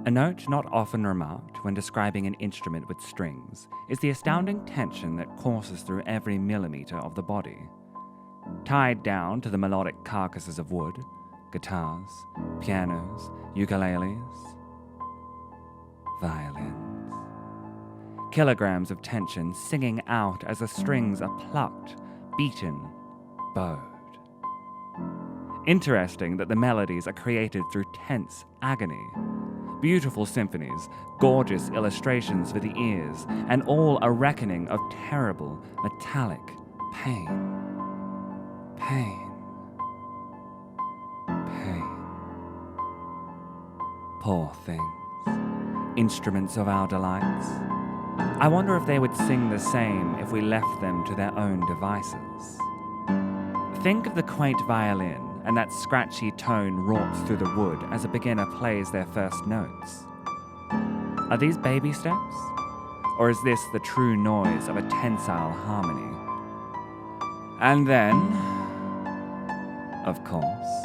A note not often remarked when describing an instrument with strings is the astounding tension that courses through every millimeter of the body. Tied down to the melodic carcasses of wood, guitars, pianos, ukuleles, violins. Kilograms of tension singing out as the strings are plucked, beaten, bowed. Interesting that the melodies are created through tense agony. Beautiful symphonies, gorgeous illustrations for the ears, and all a reckoning of terrible, metallic pain. Pain. Pain. Poor things. Instruments of our delights. I wonder if they would sing the same if we left them to their own devices. Think of the quaint violin and that scratchy tone wrought through the wood as a beginner plays their first notes. Are these baby steps? Or is this the true noise of a tensile harmony? And then, of course,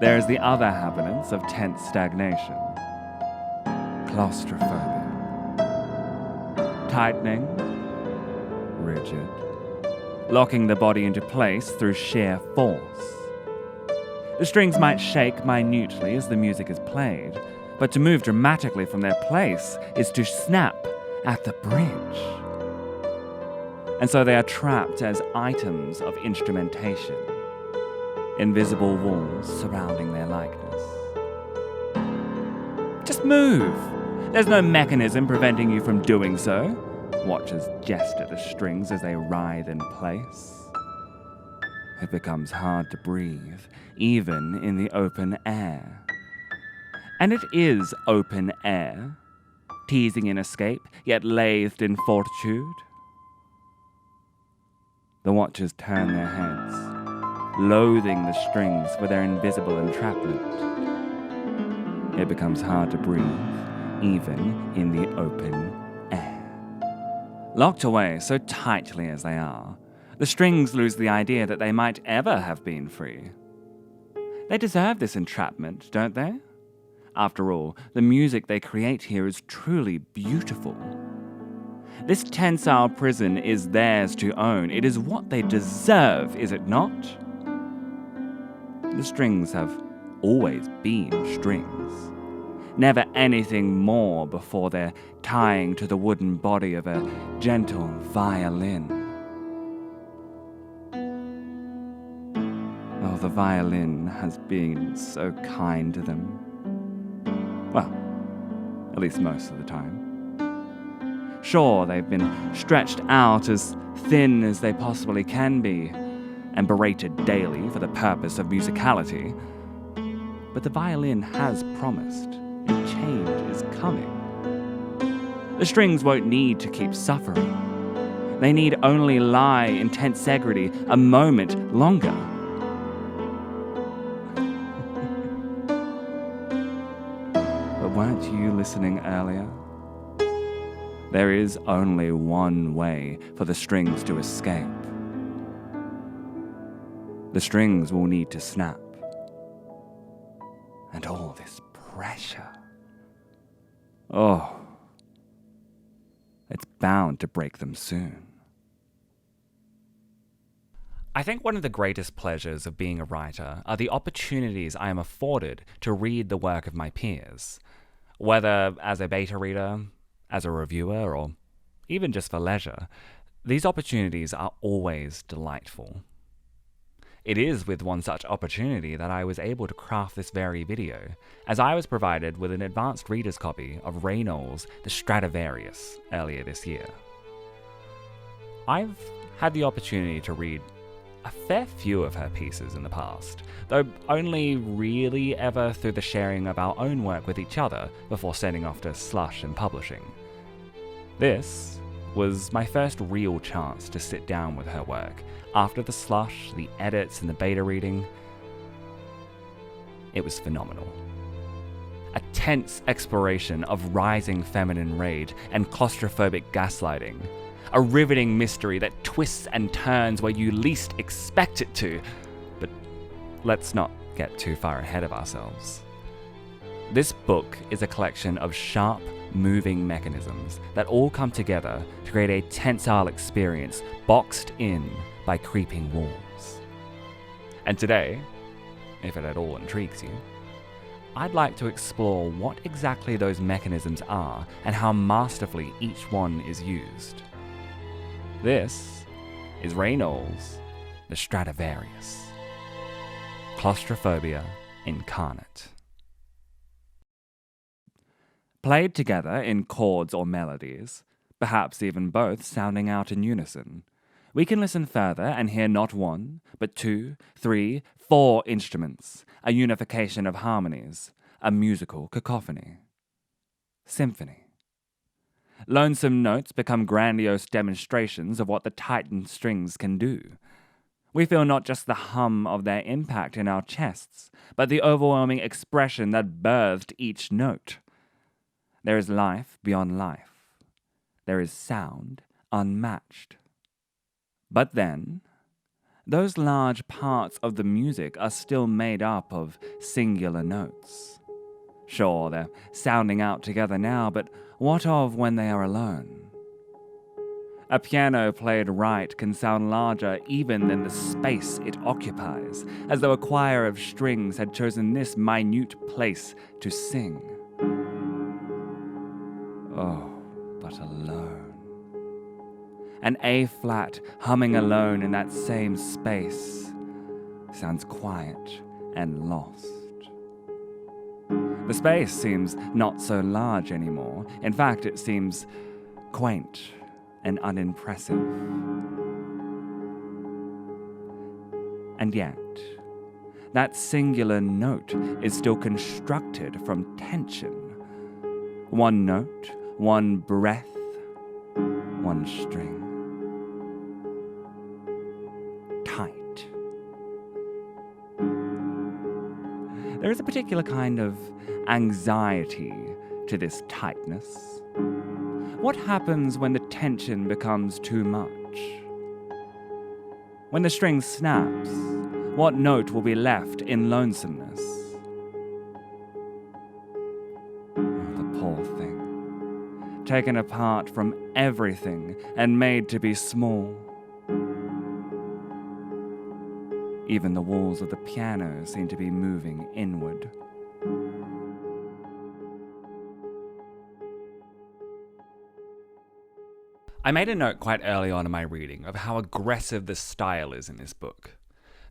there is the other happenance of tense stagnation. Claustrophobia. Tightening, rigid, locking the body into place through sheer force. The strings might shake minutely as the music is played, but to move dramatically from their place is to snap at the bridge. And so they are trapped as items of instrumentation, invisible walls surrounding their likeness. Just move! There's no mechanism preventing you from doing so. Watchers jest at the strings as they writhe in place. It becomes hard to breathe, even in the open air. And it is open air, teasing in escape, yet lathed in fortitude. The watchers turn their heads, loathing the strings for their invisible entrapment. It becomes hard to breathe, even in the open air. Locked away so tightly as they are, the strings lose the idea that they might ever have been free. They deserve this entrapment, don't they? After all, the music they create here is truly beautiful. This tensile prison is theirs to own. It is what they deserve, is it not? The strings have always been strings. Never anything more before their tying to the wooden body of a gentle violin. Oh, the violin has been so kind to them. Well, at least most of the time. Sure, they've been stretched out as thin as they possibly can be, and berated daily for the purpose of musicality. But the violin has promised, and change is coming. The strings won't need to keep suffering. They need only lie in tensegrity a moment longer. But weren't you listening earlier? There is only one way for the strings to escape. The strings will need to snap. And all this pressure. Oh, it's bound to break them soon. I think one of the greatest pleasures of being a writer are the opportunities I am afforded to read the work of my peers, whether as a beta reader, as a reviewer, or even just for leisure. These opportunities are always delightful. It is with one such opportunity that I was able to craft this very video, as I was provided with an advanced reader's copy of Rae Knowles' The Stradivarius earlier this year. I've had the opportunity to read a fair few of her pieces in the past, though only really ever through the sharing of our own work with each other before sending off to Slush and publishing. This was my first real chance to sit down with her work after the Slush, the edits, and the beta reading. It was phenomenal. A tense exploration of rising feminine rage and claustrophobic gaslighting. A riveting mystery that twists and turns where you least expect it to. But let's not get too far ahead of ourselves. This book is a collection of sharp, moving mechanisms that all come together to create a tensile experience boxed in by creeping walls. And today, if it at all intrigues you, I'd like to explore what exactly those mechanisms are and how masterfully each one is used. This is Rae Knowles, the Stradivarius. Claustrophobia Incarnate. Played together in chords or melodies, perhaps even both sounding out in unison, we can listen further and hear not one, but 2, 3, 4 instruments, a unification of harmonies, a musical cacophony. Symphony. Lonesome notes become grandiose demonstrations of what the tightened strings can do. We feel not just the hum of their impact in our chests, but the overwhelming expression that birthed each note. There is life beyond life. There is sound unmatched. But then, those large parts of the music are still made up of singular notes. Sure, they're sounding out together now, but what of when they are alone? A piano played right can sound larger even than the space it occupies, as though a choir of strings had chosen this minute place to sing. Oh, but alone. An A-flat humming alone in that same space sounds quiet and lost. The space seems not so large anymore. In fact, it seems quaint and unimpressive. And yet, that singular note is still constructed from tension. One note, one breath, one string. Tight. There is a particular kind of anxiety to this tightness. What happens when the tension becomes too much? When the string snaps, what note will be left in lonesomeness? The poor thing, taken apart from everything and made to be small. Even the walls of the piano seem to be moving inward. I made a note quite early on in my reading of how aggressive the style is in this book.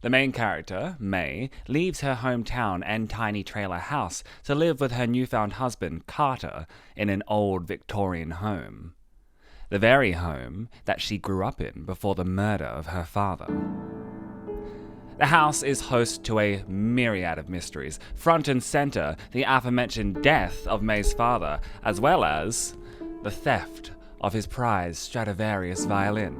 The main character, May, leaves her hometown and tiny trailer house to live with her newfound husband, Carter, in an old Victorian home. The very home that she grew up in before the murder of her father. The house is host to a myriad of mysteries, front and center the aforementioned death of May's father, as well as the theft of his prized Stradivarius violin.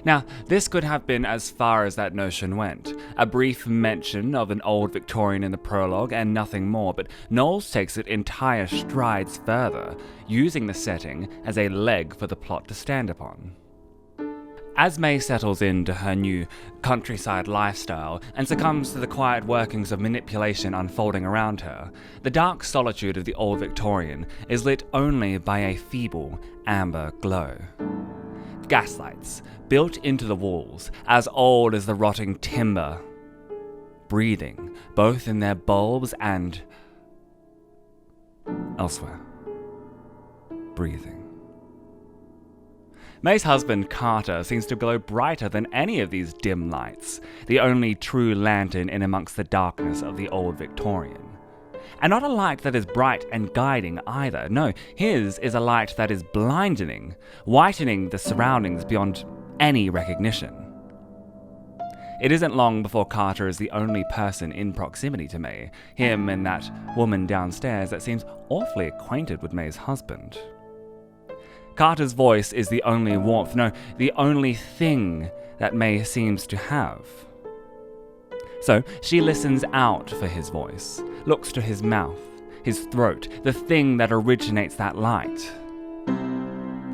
Now, this could have been as far as that notion went, a brief mention of an old Victorian in the prologue and nothing more, but Knowles takes it entire strides further, using the setting as a leg for the plot to stand upon. As May settles into her new countryside lifestyle and succumbs to the quiet workings of manipulation unfolding around her, the dark solitude of the old Victorian is lit only by a feeble amber glow. Gaslights, built into the walls, as old as the rotting timber, breathing both in their bulbs and elsewhere. Breathing. May's husband, Carter, seems to glow brighter than any of these dim lights, the only true lantern in amongst the darkness of the old Victorian. And not a light that is bright and guiding either. No, his is a light that is blinding, whitening the surroundings beyond any recognition. It isn't long before Carter is the only person in proximity to May, him and that woman downstairs that seems awfully acquainted with May's husband. Carter's voice is the only warmth, no, the only thing that May seems to have. So she listens out for his voice, looks to his mouth, his throat, the thing that originates that light.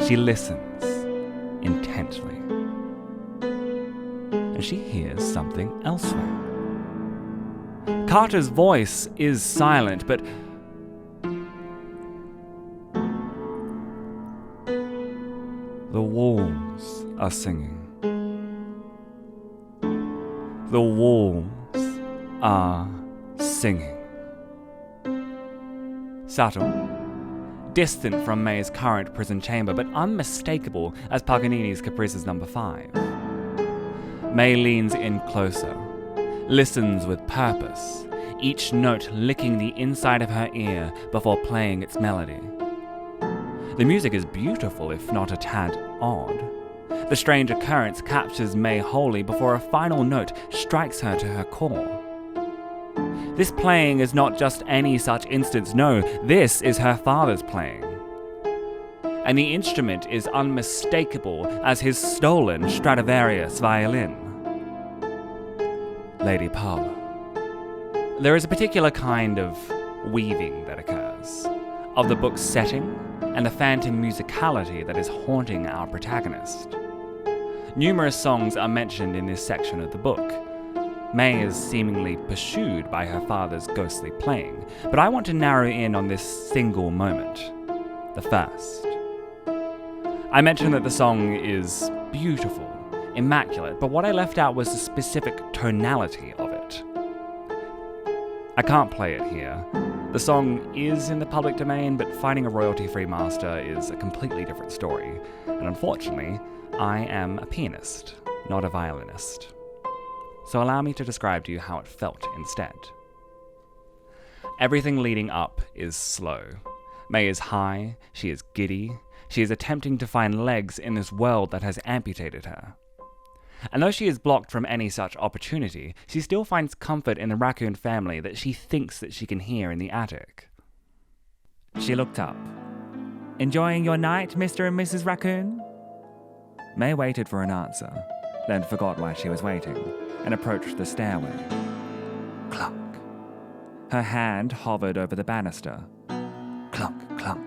She listens intently. And she hears something elsewhere. Carter's voice is silent, but the walls are singing. The walls are singing. Subtle, distant from May's current prison chamber, but unmistakable as Paganini's Caprices No. 5. May leans in closer, listens with purpose, each note licking the inside of her ear before playing its melody. The music is beautiful, if not a tad odd. The strange occurrence captures May wholly before a final note strikes her to her core. This playing is not just any such instance, no, this is her father's playing. And the instrument is unmistakable as his stolen Stradivarius violin. Lady Parlour. There is a particular kind of weaving that occurs, of the book's setting and the phantom musicality that is haunting our protagonist. Numerous songs are mentioned in this section of the book. May is seemingly pursued by her father's ghostly playing, but I want to narrow in on this single moment, the first. I mentioned that the song is beautiful, immaculate, but what I left out was the specific tonality of it. I can't play it here. The song is in the public domain, but finding a royalty-free master is a completely different story, and unfortunately, I am a pianist, not a violinist. So allow me to describe to you how it felt instead. Everything leading up is slow. May is high, she is giddy, she is attempting to find legs in this world that has amputated her. And though she is blocked from any such opportunity, she still finds comfort in the raccoon family that she thinks that she can hear in the attic. She looked up. "Enjoying your night, Mr. and Mrs. Raccoon?" May waited for an answer, then forgot why she was waiting, and approached the stairway. Clunk. Her hand hovered over the banister. Clunk, clunk.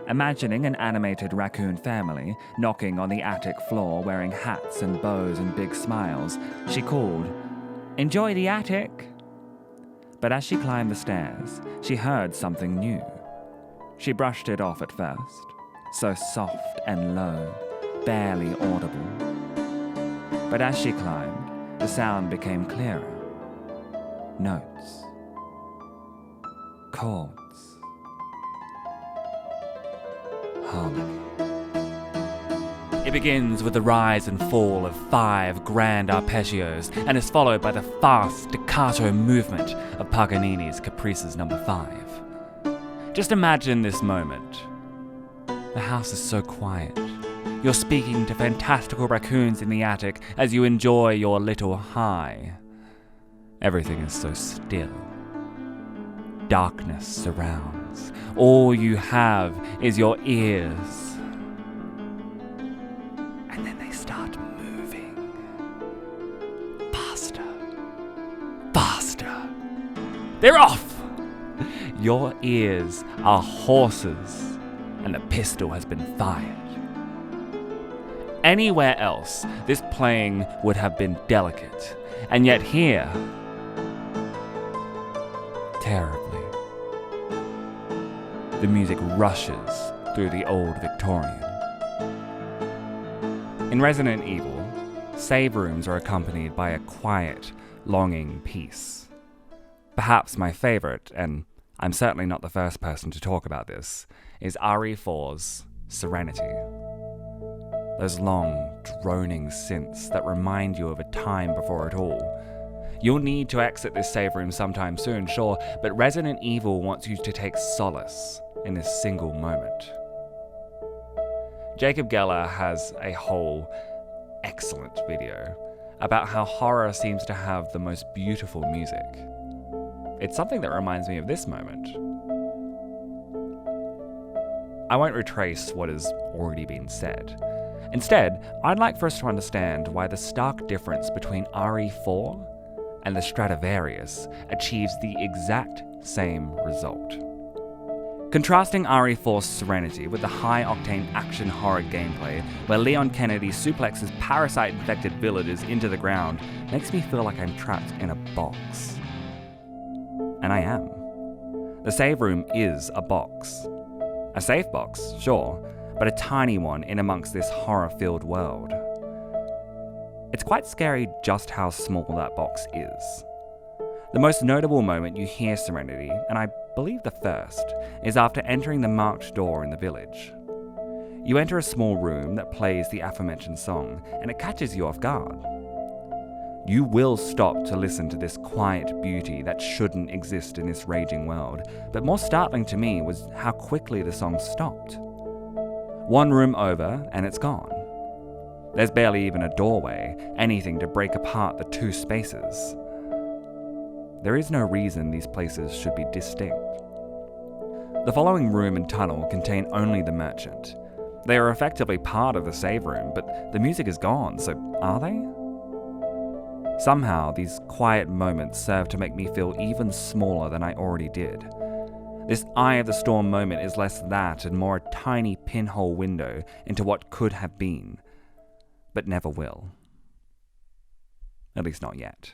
Imagining an animated raccoon family knocking on the attic floor wearing hats and bows and big smiles, she called, "Enjoy the attic!" But as she climbed the stairs, she heard something new. She brushed it off at first, so soft and low, barely audible. But as she climbed, the sound became clearer. Notes. Chords. Harmony. It begins with the rise and fall of 5 grand arpeggios and is followed by the fast staccato movement of Paganini's Caprices No. 5. Just imagine this moment. The house is so quiet. You're speaking to fantastical raccoons in the attic as you enjoy your little high. Everything is so still. Darkness surrounds. All you have is your ears. And then they start moving. Faster. Faster. They're off! Your ears are horses, and the pistol has been fired. Anywhere else, this playing would have been delicate, and yet here, terribly. The music rushes through the old Victorian. In Resident Evil, save rooms are accompanied by a quiet, longing peace. Perhaps my favorite, and I'm certainly not the first person to talk about this, is RE4's Serenity. Those long, droning synths that remind you of a time before it all. You'll need to exit this save room sometime soon, sure, but Resident Evil wants you to take solace in this single moment. Jacob Geller has a whole excellent video about how horror seems to have the most beautiful music. It's something that reminds me of this moment. I won't retrace what has already been said. Instead, I'd like for us to understand why the stark difference between RE4 and the Stradivarius achieves the exact same result. Contrasting RE4's Serenity with the high-octane action horror gameplay where Leon Kennedy suplexes parasite-infected villagers into the ground makes me feel like I'm trapped in a box. and I am. The save room is a box. A safe box, sure, but a tiny one in amongst this horror-filled world. It's quite scary just how small that box is. The most notable moment you hear Serenity, and I believe the first, is after entering the marked door in the village. You enter a small room that plays the aforementioned song, and it catches you off guard. You will stop to listen to this quiet beauty that shouldn't exist in this raging world, but more startling to me was how quickly the song stopped. One room over, and it's gone. There's barely even a doorway, anything to break apart the two spaces. There is no reason these places should be distinct. The following room and tunnel contain only the merchant. They are effectively part of the save room, but the music is gone, so are they? Somehow, these quiet moments serve to make me feel even smaller than I already did. This eye of the storm moment is less that and more a tiny pinhole window into what could have been, but never will. At least not yet.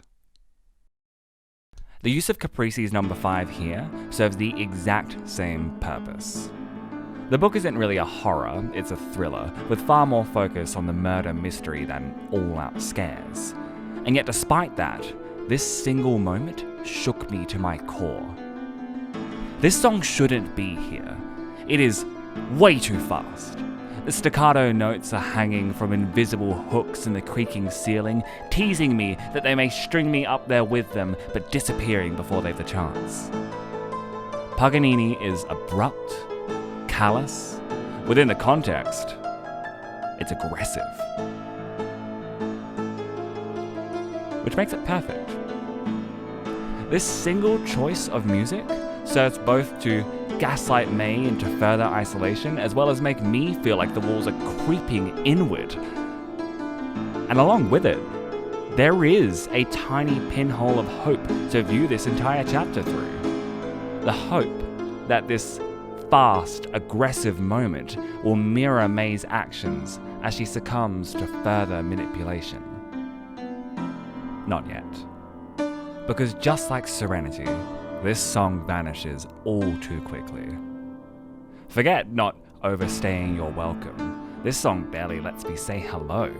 The use of Caprici's number 5 here serves the exact same purpose. The book isn't really a horror, it's a thriller, with far more focus on the murder mystery than all-out scares. And yet despite that, this single moment shook me to my core. This song shouldn't be here. It is way too fast. The staccato notes are hanging from invisible hooks in the creaking ceiling, teasing me that they may string me up there with them, but disappearing before they've the chance. Paganini is abrupt, callous. Within the context, it's aggressive. Which makes it perfect. This single choice of music serves both to gaslight May into further isolation, as well as make me feel like the walls are creeping inward. And along with it, there is a tiny pinhole of hope to view this entire chapter through. The hope that this fast, aggressive moment will mirror May's actions as she succumbs to further manipulation. Not yet. Because just like Serenity, this song vanishes all too quickly. Forget not overstaying your welcome. This song barely lets me say hello.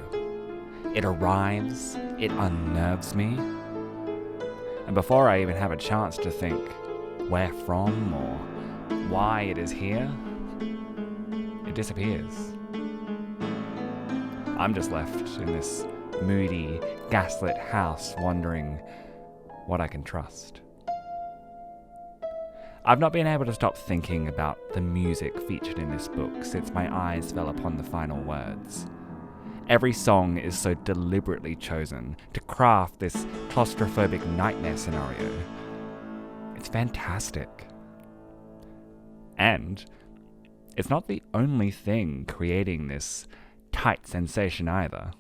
It arrives, it unnerves me, and before I even have a chance to think where from or why it is here, it disappears. I'm just left in this moody, gaslit house wondering what I can trust. I've not been able to stop thinking about the music featured in this book since my eyes fell upon the final words. Every song is so deliberately chosen to craft this claustrophobic nightmare scenario. It's fantastic. And it's not the only thing creating this tight sensation either.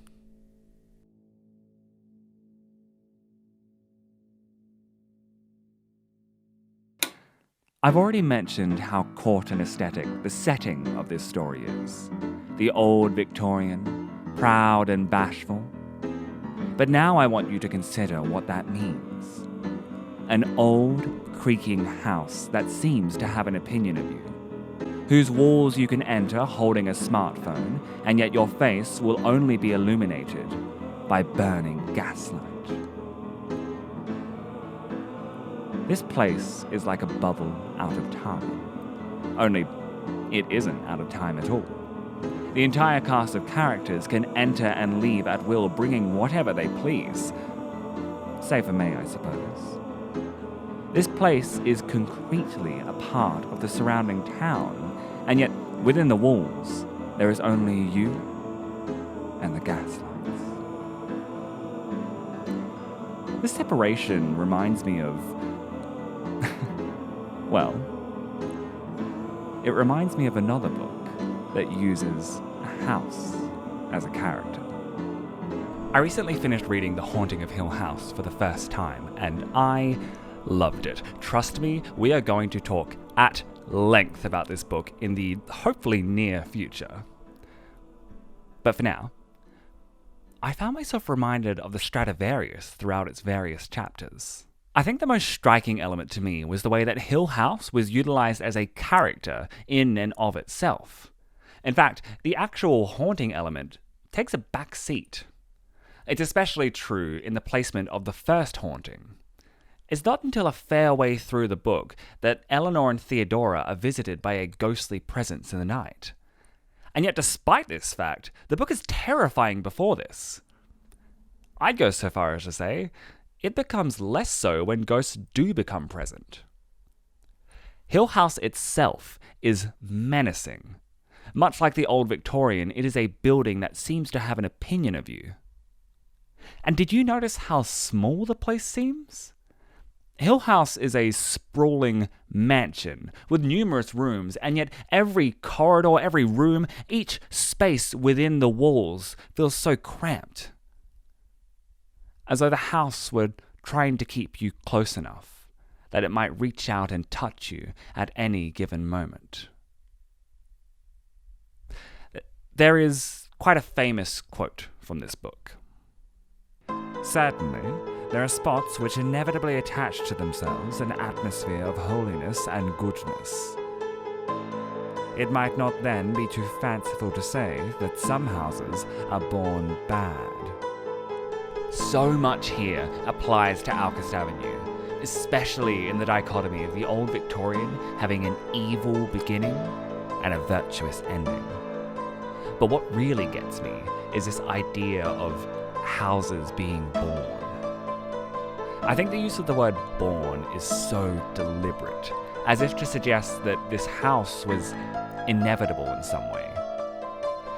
I've already mentioned how court and aesthetic the setting of this story is. The old Victorian, proud and bashful. But now I want you to consider what that means. An old, creaking house that seems to have an opinion of you, whose walls you can enter holding a smartphone, and yet your face will only be illuminated by burning gaslight. This place is like a bubble out of time. Only it isn't out of time at all. The entire cast of characters can enter and leave at will, bringing whatever they please. Save for May, I suppose. This place is concretely a part of the surrounding town, and yet within the walls, there is only you and the gaslights. This separation reminds me of well, it reminds me of another book that uses a house as a character. I recently finished reading The Haunting of Hill House for the first time, and I loved it. Trust me, we are going to talk at length about this book in the hopefully near future. But for now, I found myself reminded of the Stradivarius throughout its various chapters. I think the most striking element to me was the way that Hill House was utilised as a character in and of itself. In fact, the actual haunting element takes a back seat. It's especially true in the placement of the first haunting. It's not until a fair way through the book that Eleanor and Theodora are visited by a ghostly presence in the night. And yet, despite this fact, the book is terrifying before this. I'd go so far as to say, it becomes less so when ghosts do become present. Hill House itself is menacing. Much like the old Victorian, it is a building that seems to have an opinion of you. And did you notice how small the place seems? Hill House is a sprawling mansion with numerous rooms, and yet every corridor, every room, each space within the walls feels so cramped. As though the house were trying to keep you close enough that it might reach out and touch you at any given moment. There is quite a famous quote from this book. "Certainly, there are spots which inevitably attach to themselves an atmosphere of holiness and goodness. It might not then be too fanciful to say that some houses are born bad." So much here applies to Alceste Avenue, especially in the dichotomy of the old Victorian having an evil beginning and a virtuous ending. But what really gets me is this idea of houses being born. I think the use of the word born is so deliberate, as if to suggest that this house was inevitable in some way.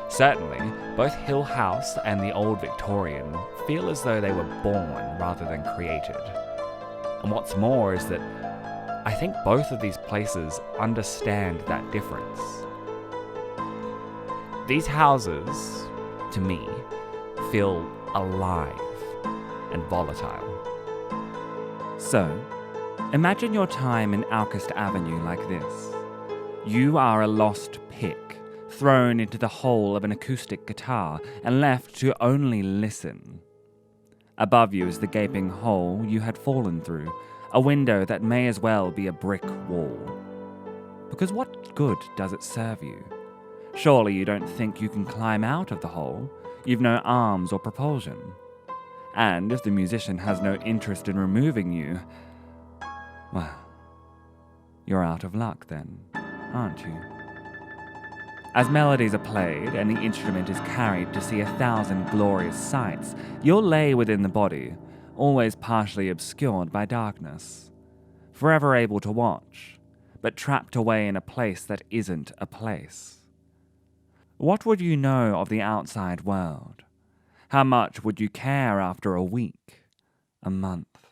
Certainly, both Hill House and the Old Victorian feel as though they were born rather than created. And what's more is that I think both of these places understand that difference. These houses, to me, feel alive and volatile. So, imagine your time in Alceste Avenue like this. You are a lost pick, thrown into the hole of an acoustic guitar and left to only listen. Above you is the gaping hole you had fallen through, a window that may as well be a brick wall. Because what good does it serve you? Surely you don't think you can climb out of the hole. You've no arms or propulsion. And if the musician has no interest in removing you, well, you're out of luck then, aren't you? As melodies are played and the instrument is carried to see 1,000 glorious sights, you'll lay within the body, always partially obscured by darkness, forever able to watch, but trapped away in a place that isn't a place. What would you know of the outside world? How much would you care after a week, a month,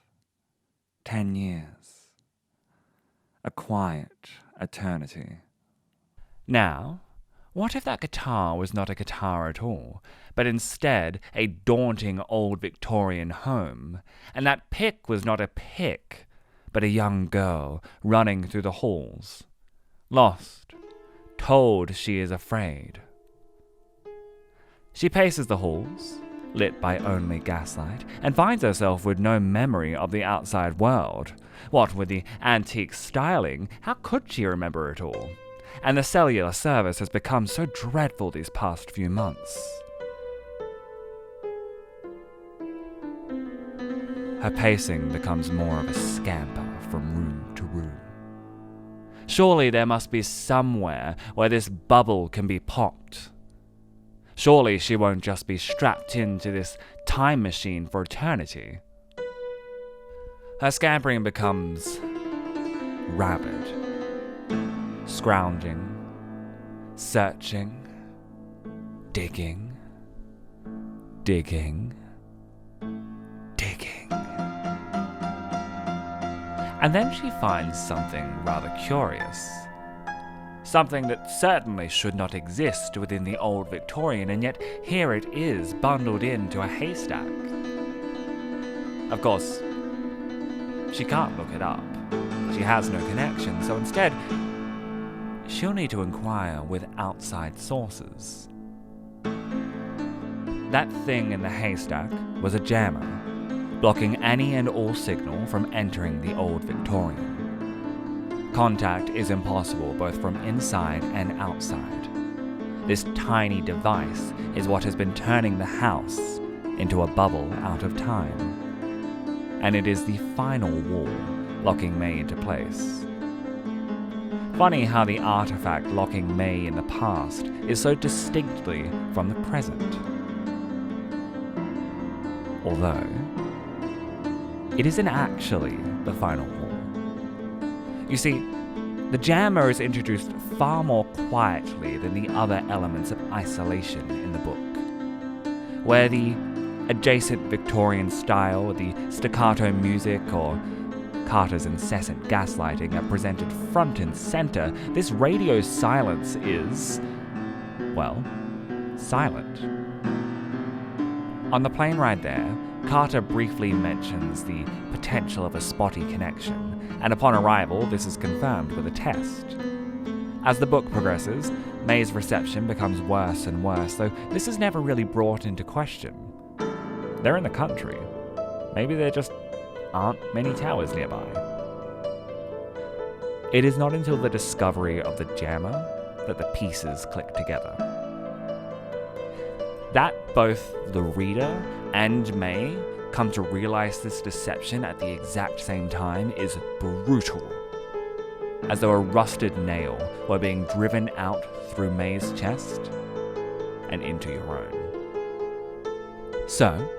10 years? A quiet eternity. Now, what if that guitar was not a guitar at all, but instead a daunting old Victorian home, and that pick was not a pick, but a young girl running through the halls, lost, told she is afraid. She paces the halls, lit by only gaslight, and finds herself with no memory of the outside world. What with the antique styling, how could she remember it all? And the cellular service has become so dreadful these past few months. Her pacing becomes more of a scamper from room to room. Surely there must be somewhere where this bubble can be popped. Surely she won't just be strapped into this time machine for eternity. Her scampering becomes rabid, scrounging, searching, digging, digging, digging. And then she finds something rather curious. Something that certainly should not exist within the old Victorian, and yet here it is, bundled into a haystack. Of course, she can't look it up. She has no connection, so instead, she'll need to inquire with outside sources. That thing in the haystack was a jammer, blocking any and all signal from entering the old Victorian. Contact is impossible both from inside and outside. This tiny device is what has been turning the house into a bubble out of time. And it is the final wall locking May into place. Funny how the artifact locking May in the past is so distinctly from the present. Although, it isn't actually the final wall. You see, the jammer is introduced far more quietly than the other elements of isolation in the book, where the adjacent Victorian style, the staccato music, or Carter's incessant gaslighting are presented front and center. This radio silence is, well, silent. On the plane ride there, Carter briefly mentions the potential of a spotty connection, and upon arrival, this is confirmed with a test. As the book progresses, May's reception becomes worse and worse, though this is never really brought into question. They're in the country. Maybe there just aren't many towers nearby. It is not until the discovery of the jammer that the pieces click together. That both the reader and May come to realize this deception at the exact same time is brutal, as though a rusted nail were being driven out through May's chest and into your own. So,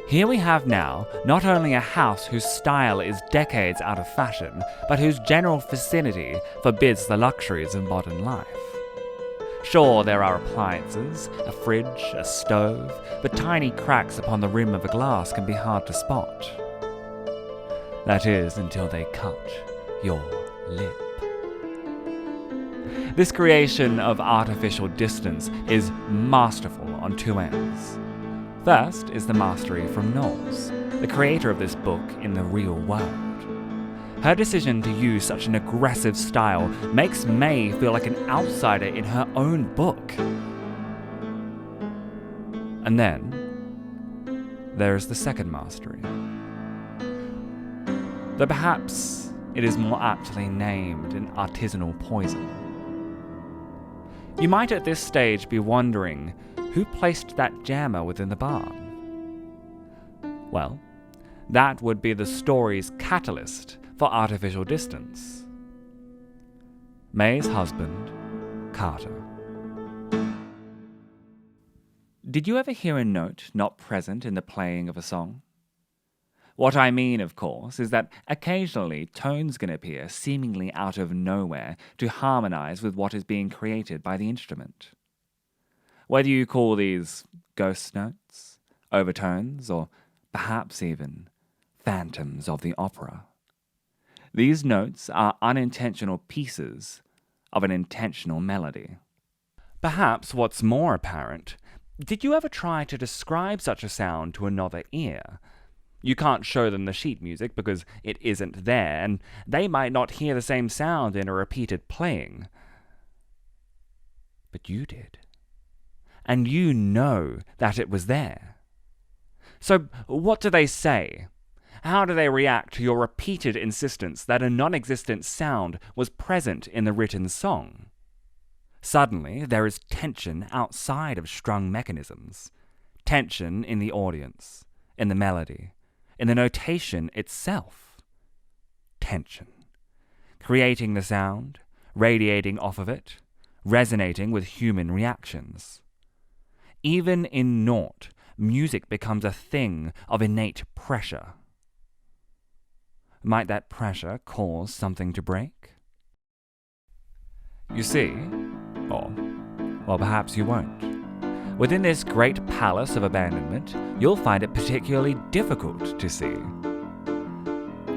here we have now not only a house whose style is decades out of fashion, but whose general vicinity forbids the luxuries of modern life. Sure, there are appliances, a fridge, a stove, but tiny cracks upon the rim of a glass can be hard to spot. That is, until they cut your lip. This creation of artificial distance is masterful on two ends. First is the mastery from Knowles, the creator of this book in the real world. Her decision to use such an aggressive style makes May feel like an outsider in her own book. And then, there is the second mastery. Though perhaps it is more aptly named an artisanal poison. You might at this stage be wondering, who placed that jammer within the barn? Well, that would be the story's catalyst for artificial distance. May's husband, Carter. Did you ever hear a note not present in the playing of a song? What I mean, of course, is that occasionally tones can appear seemingly out of nowhere to harmonize with what is being created by the instrument. Whether you call these ghost notes, overtones, or perhaps even phantoms of the opera, these notes are unintentional pieces of an intentional melody. Perhaps what's more apparent, did you ever try to describe such a sound to another ear? You can't show them the sheet music because it isn't there, and they might not hear the same sound in a repeated playing. But you did. And you know that it was there. So what do they say? How do they react to your repeated insistence that a non-existent sound was present in the written song? Suddenly, there is tension outside of strung mechanisms. Tension in the audience, in the melody, in the notation itself. Tension. Creating the sound, radiating off of it, resonating with human reactions. Even in naught, music becomes a thing of innate pressure. Might that pressure cause something to break? You see, or, well, perhaps you won't. Within this great palace of abandonment, you'll find it particularly difficult to see.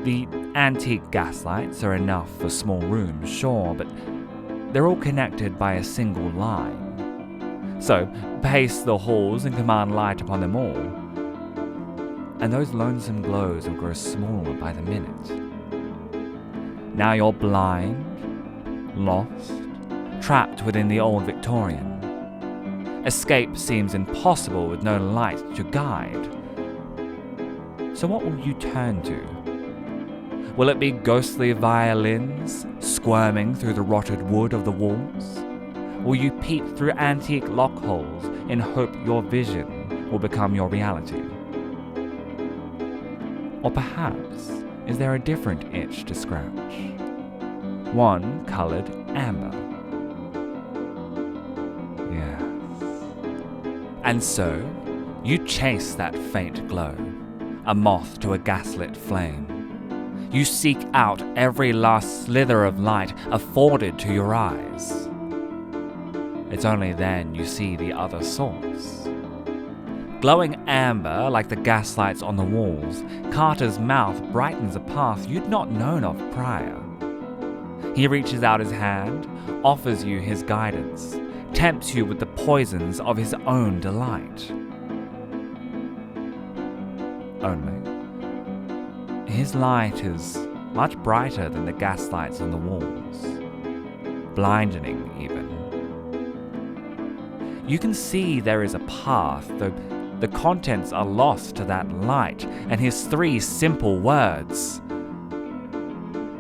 The antique gaslights are enough for small rooms, sure, but they're all connected by a single line. So, pace the halls and command light upon them all, and those lonesome glows will grow smaller by the minute. Now you're blind, lost, trapped within the old Victorian. Escape seems impossible with no light to guide. So what will you turn to? Will it be ghostly violins squirming through the rotted wood of the walls? Will you peep through antique lock holes in hope your vision will become your reality? Or perhaps, is there a different itch to scratch? One coloured amber. Yes. And so, you chase that faint glow, a moth to a gaslit flame. You seek out every last slither of light afforded to your eyes. It's only then you see the other source. Glowing amber like the gaslights on the walls, Carter's mouth brightens a path you'd not known of prior. He reaches out his hand, offers you his guidance, tempts you with the poisons of his own delight. Only, his light is much brighter than the gaslights on the walls, blinding even. You can see there is a path, though the contents are lost to that light and his 3 simple words.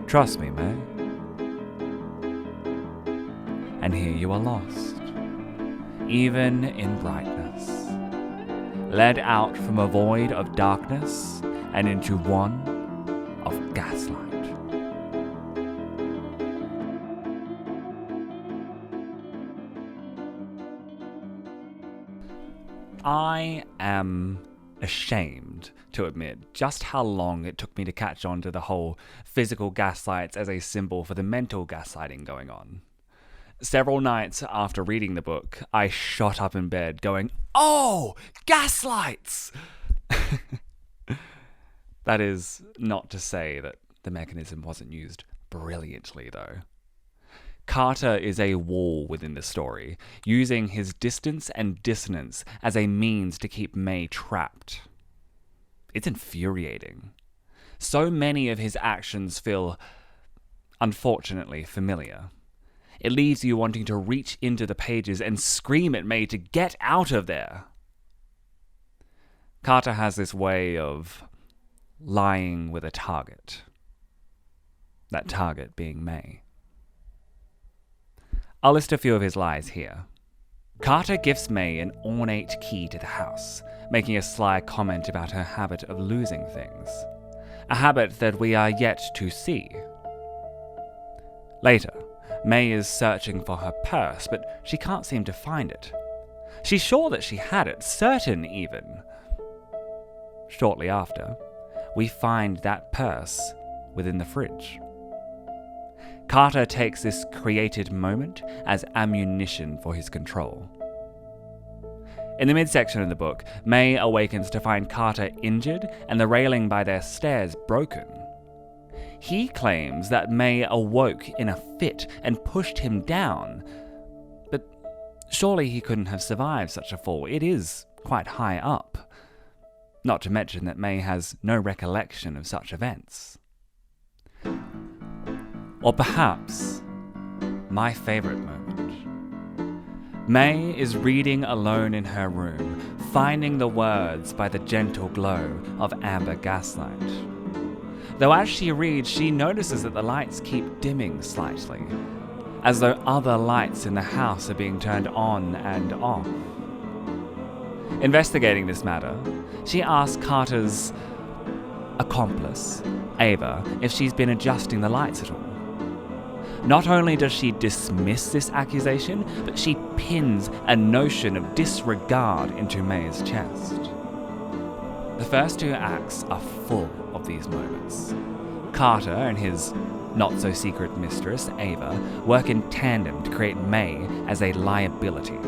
Trust me, May. And here you are lost, even in brightness, led out from a void of darkness and into one of gaslight. I am ashamed to admit just how long it took me to catch on to the whole physical gaslights as a symbol for the mental gaslighting going on. Several nights after reading the book, I shot up in bed going, "Oh, gaslights!" That is not to say that the mechanism wasn't used brilliantly, though. Carter is a wall within the story, using his distance and dissonance as a means to keep May trapped. It's infuriating. So many of his actions feel, unfortunately, familiar. It leaves you wanting to reach into the pages and scream at May to get out of there. Carter has this way of lying with a target. That target being May. I'll list a few of his lies here. Carter gifts May an ornate key to the house, making a sly comment about her habit of losing things. A habit that we are yet to see. Later, May is searching for her purse, but she can't seem to find it. She's sure that she had it, certain even. Shortly after, we find that purse within the fridge. Carter takes this created moment as ammunition for his control. In the midsection of the book, May awakens to find Carter injured and the railing by their stairs broken. He claims that May awoke in a fit and pushed him down, but surely he couldn't have survived such a fall. It is quite high up. Not to mention that May has no recollection of such events. Or perhaps, my favourite moment. May is reading alone in her room, finding the words by the gentle glow of amber gaslight. Though as she reads, she notices that the lights keep dimming slightly, as though other lights in the house are being turned on and off. Investigating this matter, she asks Carter's accomplice, Ava, if she's been adjusting the lights at all. Not only does she dismiss this accusation, but she pins a notion of disregard into May's chest. The first 2 acts are full of these moments. Carter and his not-so-secret mistress, Ava, work in tandem to create May as a liability.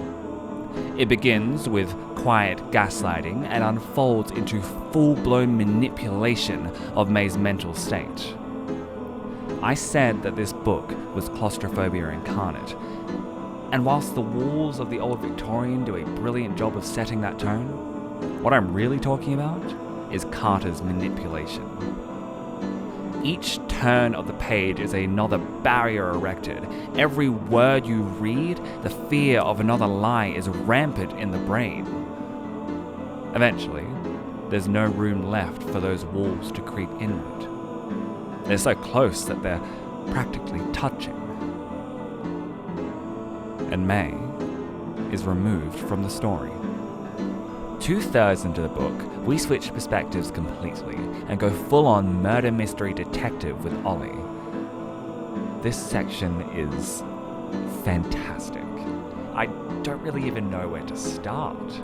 It begins with quiet gaslighting and unfolds into full-blown manipulation of May's mental state. I said that this book was Claustrophobia Incarnate, and whilst the walls of the old Victorian do a brilliant job of setting that tone, what I'm really talking about is Carter's manipulation. Each turn of the page is another barrier erected. Every word you read, the fear of another lie is rampant in the brain. Eventually, there's no room left for those walls to creep inward. They're so close that they're practically touching. And May is removed from the story. 2/3 into the book, we switch perspectives completely and go full-on murder mystery detective with Ollie. This section is fantastic. I don't really even know where to start.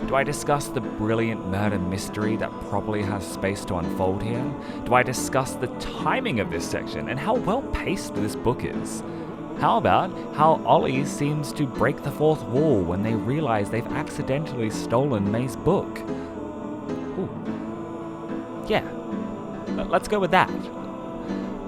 Do I discuss the brilliant murder mystery that probably has space to unfold here? Do I discuss the timing of this section and how well-paced this book is? How about how Ollie seems to break the fourth wall when they realize they've accidentally stolen May's book? Ooh. Yeah, let's go with that.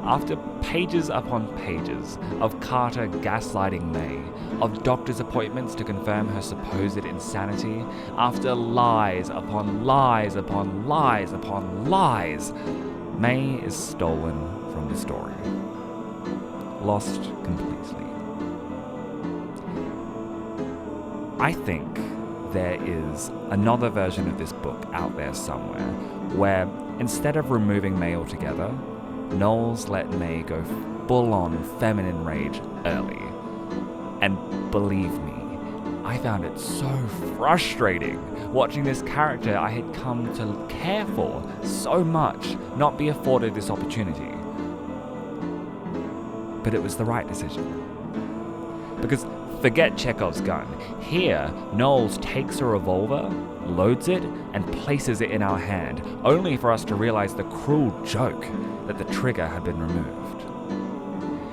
After pages upon pages of Carter gaslighting May, of doctor's appointments to confirm her supposed insanity, after lies upon lies upon lies upon lies, May is stolen from the story. Lost completely. I think there is another version of this book out there somewhere where, instead of removing May altogether, Knowles let May go full-on feminine rage early. And believe me, I found it so frustrating watching this character I had come to care for so much not be afforded this opportunity. But it was the right decision. Because forget Chekhov's gun. Here, Knowles takes a revolver, loads it, and places it in our hand, only for us to realize the cruel joke that the trigger had been removed.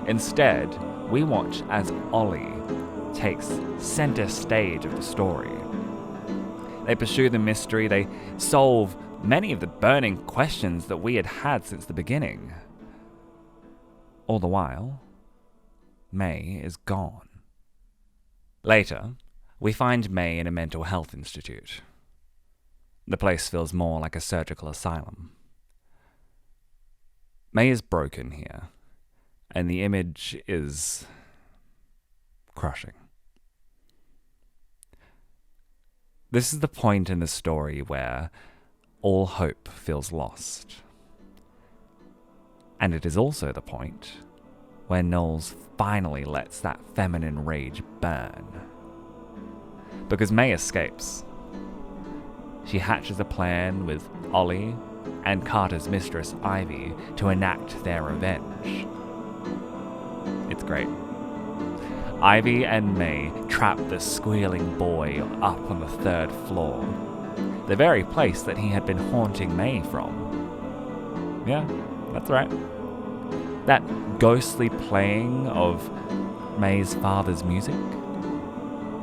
Instead, we watch as Ollie takes center stage of the story. They pursue the mystery, they solve many of the burning questions that we had had since the beginning. All the while, May is gone. Later, we find May in a mental health institute. The place feels more like a surgical asylum. May is broken here, and the image is crushing. This is the point in the story where all hope feels lost. And it is also the point where Knowles finally lets that feminine rage burn. Because May escapes. She hatches a plan with Ollie and Carter's mistress Ivy to enact their revenge. It's great. Ivy and May trap the squealing boy up on the 3rd floor, the very place that he had been haunting May from. Yeah, that's right. That ghostly playing of May's father's music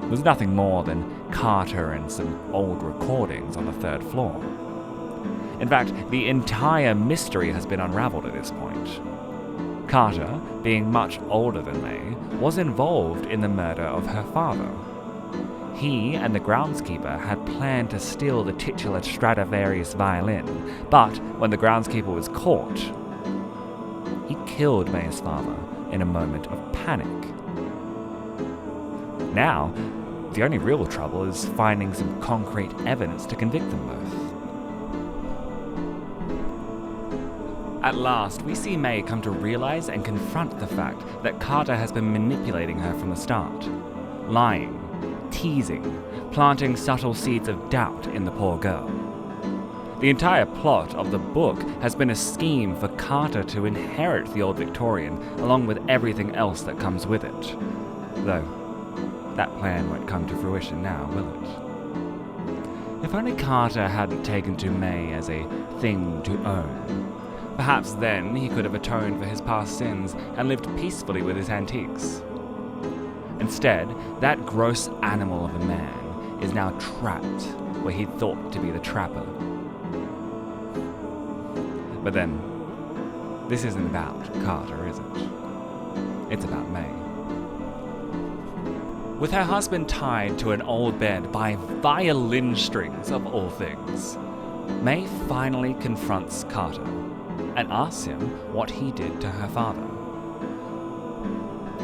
was nothing more than Carter and some old recordings on the 3rd floor. In fact, the entire mystery has been unraveled at this point. Carter, being much older than May, was involved in the murder of her father. He and the groundskeeper had planned to steal the titular Stradivarius violin, but when the groundskeeper was caught, he killed May's father in a moment of panic. Now, the only real trouble is finding some concrete evidence to convict them both. At last, we see May come to realize and confront the fact that Carter has been manipulating her from the start. Lying, teasing, planting subtle seeds of doubt in the poor girl. The entire plot of the book has been a scheme for Carter to inherit the old Victorian, along with everything else that comes with it. Though, that plan won't come to fruition now, will it? If only Carter hadn't taken to May as a thing to own. Perhaps then he could have atoned for his past sins and lived peacefully with his antiques. Instead, that gross animal of a man is now trapped where he thought to be the trapper. But then, this isn't about Carter, is it? It's about May. With her husband tied to an old bed by violin strings of all things, May finally confronts Carter and asks him what he did to her father.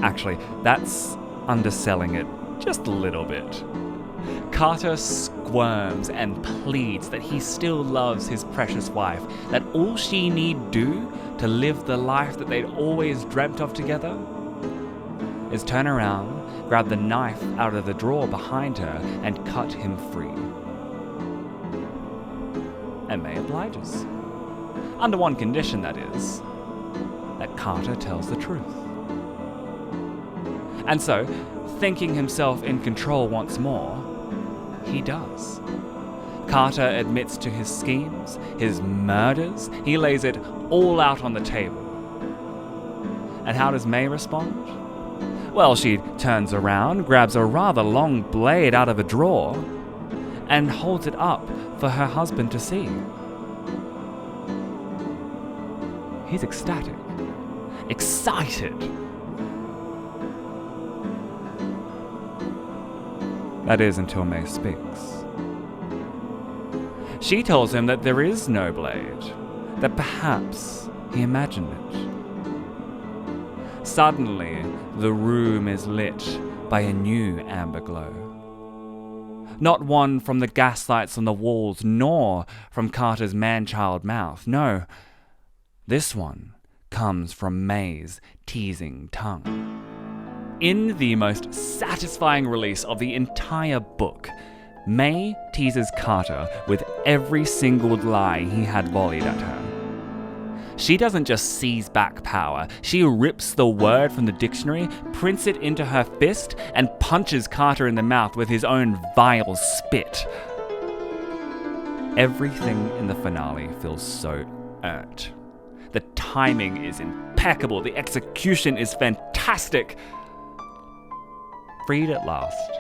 Actually, that's underselling it just a little bit. Carter squirms and pleads that he still loves his precious wife, that all she need do to live the life that they'd always dreamt of together is turn around, grab the knife out of the drawer behind her, and cut him free. And May obliges. Under one condition, that is, that Carter tells the truth. And so, thinking himself in control once more, he does. Carter admits to his schemes, his murders. He lays it all out on the table. And how does May respond? Well, she turns around, grabs a rather long blade out of a drawer, and holds it up for her husband to see. He's ecstatic, excited. That is until May speaks. She tells him that there is no blade, that perhaps he imagined it. Suddenly, the room is lit by a new amber glow. Not one from the gaslights on the walls, nor from Carter's man-child mouth. No, this one comes from May's teasing tongue. In the most satisfying release of the entire book, May teases Carter with every single lie he had volleyed at her. She doesn't just seize back power, she rips the word from the dictionary, prints it into her fist, and punches Carter in the mouth with his own vile spit. Everything in the finale feels so earned. The timing is impeccable, the execution is fantastic. Freed at last,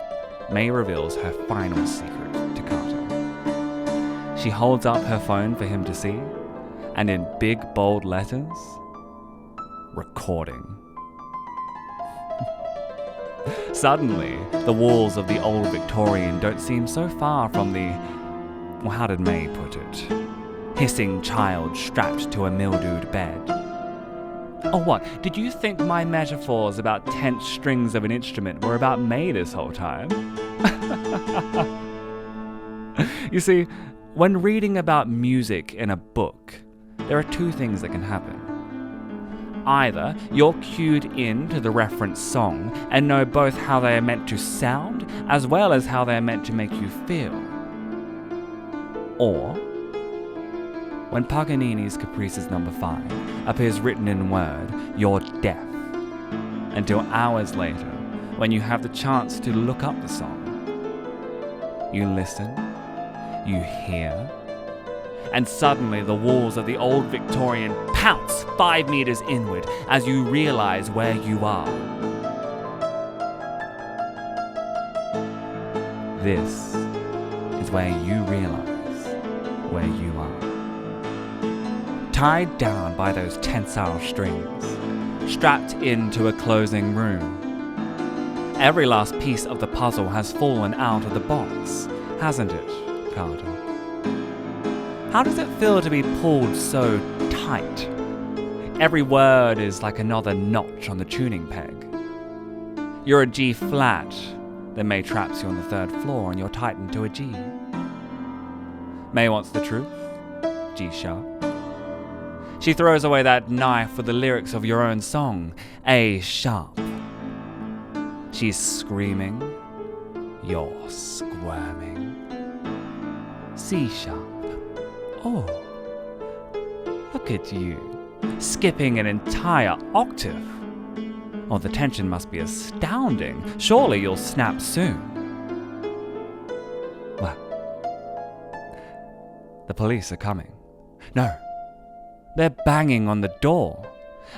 May reveals her final secret to Carter. She holds up her phone for him to see, and in big bold letters, recording. Suddenly, the walls of the old Victorian don't seem so far from the, well, how did May put it? Hissing child strapped to a mildewed bed. Oh, what? Did you think my metaphors about tense strings of an instrument were about May this whole time? You see, when reading about music in a book, there are two things that can happen. Either you're cued in to the referenced song and know both how they are meant to sound as well as how they are meant to make you feel. Or, when Paganini's Caprices No. 5 appears written in word, you're deaf. Until hours later, when you have the chance to look up the song. You listen, you hear, and suddenly the walls of the old Victorian pounce 5 meters inward as you realize where you are. This is where you realize where you are. Tied down by those tensile strings, strapped into a closing room. Every last piece of the puzzle has fallen out of the box, hasn't it, Carter? How does it feel to be pulled so tight? Every word is like another notch on the tuning peg. You're a G flat, then May traps you on the 3rd floor and you're tightened to a G. May wants the truth, G sharp. She throws away that knife with the lyrics of your own song, A sharp. She's screaming, you're squirming. C sharp. Oh, look at you, skipping an entire octave. Oh, the tension must be astounding. Surely you'll snap soon. Well, the police are coming. No, they're banging on the door.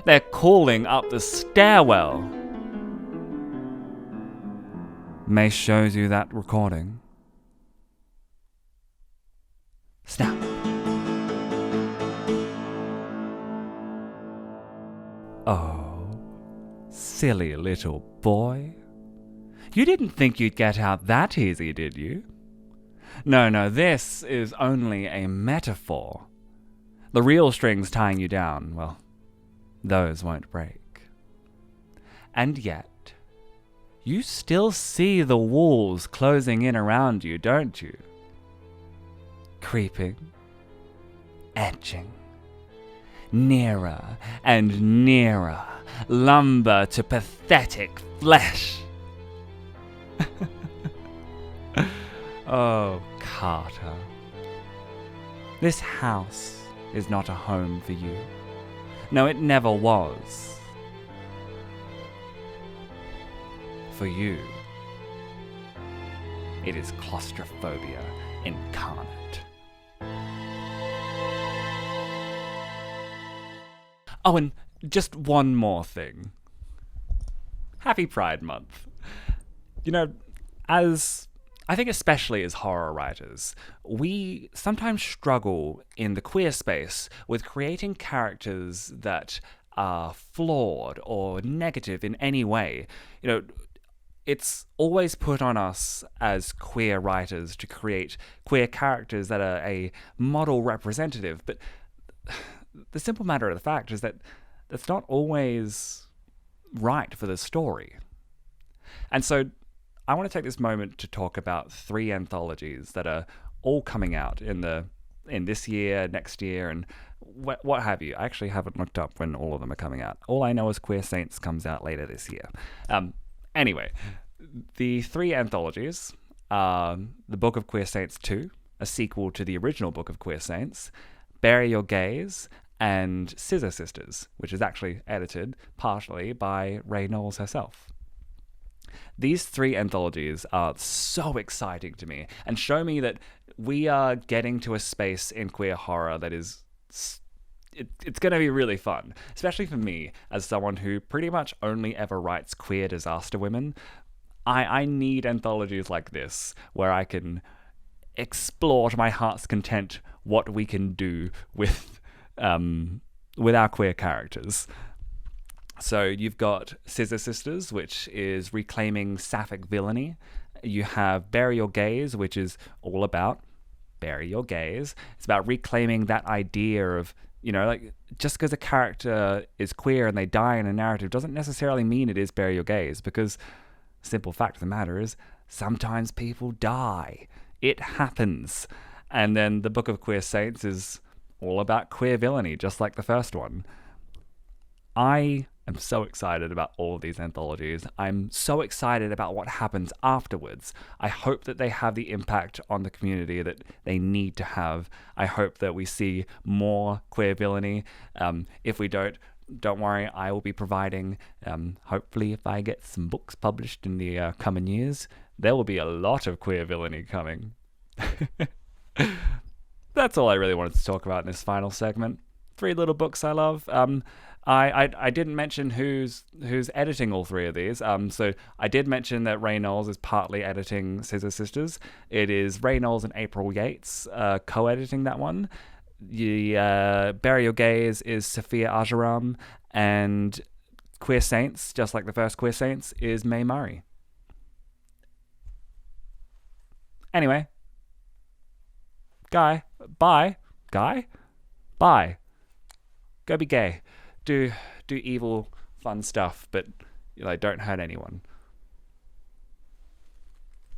They're calling up the stairwell. May shows you that recording. Snap. Oh, silly little boy. You didn't think you'd get out that easy, did you? No, this is only a metaphor. The real strings tying you down, well, those won't break. And yet, you still see the walls closing in around you, don't you? Creeping, edging, nearer and nearer, lumber to pathetic flesh. Oh, Carter. This house is not a home for you. No, it never was. For you, it is claustrophobia incarnate. Oh, and just one more thing. Happy Pride Month. You know, I think especially as horror writers, we sometimes struggle in the queer space with creating characters that are flawed or negative in any way. You know, it's always put on us as queer writers to create queer characters that are a model representative, but the simple matter of the fact is that that's not always right for the story. And so I want to take this moment to talk about 3 anthologies that are all coming out in this year, next year, and what have you. I actually haven't looked up when all of them are coming out. All I know is Queer Saints comes out later this year. Anyway, the 3 anthologies are The Book of Queer Saints 2, a sequel to the original Book of Queer Saints, Bury Your Gaze, and Scissor Sisters, which is actually edited partially by Rae Knowles herself. These 3 anthologies are so exciting to me and show me that we are getting to a space in queer horror that is... It's going to be really fun, especially for me as someone who pretty much only ever writes queer disaster women. I need anthologies like this where I can explore to my heart's content what we can do with our queer characters. So you've got Scissor Sisters, which is reclaiming sapphic villainy. You have Bury Your Gaze, which is all about bury your gaze. It's about reclaiming that idea of, you know, like, just because a character is queer and they die in a narrative doesn't necessarily mean it is bury your gaze, because simple fact of the matter is sometimes people die. It happens. And then the Book of Queer Saints is all about queer villainy, just like the first one. I am so excited about all of these anthologies. I'm so excited about what happens afterwards. I hope that they have the impact on the community that they need to have. I hope that we see more queer villainy. If we don't worry, I will be providing, hopefully if I get some books published in the coming years, there will be a lot of queer villainy coming. That's all I really wanted to talk about in this final segment. 3 little books I love. I didn't mention who's editing all 3 of these. So I did mention that Rae Knowles is partly editing Scissor Sisters. It is Rae Knowles and April Yates co-editing that one. The Bury Your Gaze is Sophia Ajaram, and Queer Saints, just like the first Queer Saints, is Mae Murray. Anyway, bye. Go be gay. Do evil, fun stuff, but don't hurt anyone.